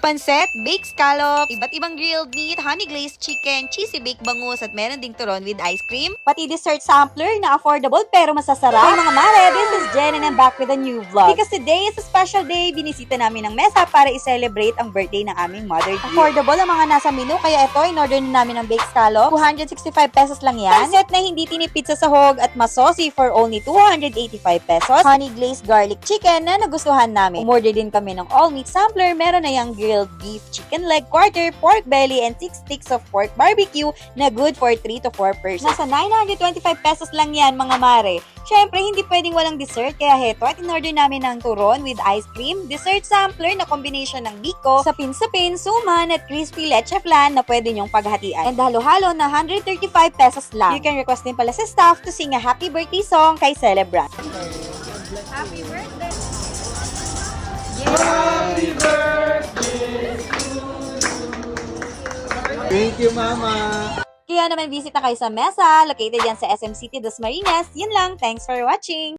pancit, baked scallop, iba't ibang grilled meat, honey glazed chicken, cheesy baked bangus, at meron ding turon with ice cream. Pati dessert sampler na affordable pero masasarap. Hey mga mare, this is Jen and I'm back with a new vlog. Because today is a special day, binisita namin ng mesa para i-celebrate ang birthday ng aming mother dear. Affordable ang mga nasa menu, kaya ito, in-order na namin ng baked scallop. 265 pesos lang yan. Pancit na hindi tinipid sa sahog at masosi for only 285 pesos. Honey glazed garlic chicken na nagustuhan namin. Umorder din kami ng all meat sampler. Meron na yung grilled beef, chicken leg, quarter, pork belly, and 6 sticks of pork barbecue na good for 3 to 4 persons. Nasa 925 pesos lang yan mga mare. Syempre, hindi pwedeng walang dessert, kaya heto at in-order namin ng turon with ice cream, dessert sampler na combination ng biko, sapin-sapin, suman at crispy leche flan na pwede nyong paghatian. And halo-halo na 135 pesos lang. You can request din pala sa staff to sing a happy birthday song kay celebrant. Happy birthday! Happy birthday to you. Thank you, Mama. Kaya naman visit na kayo sa mesa, located yan sa SM City Dasmariñas. Yun lang, thanks for watching!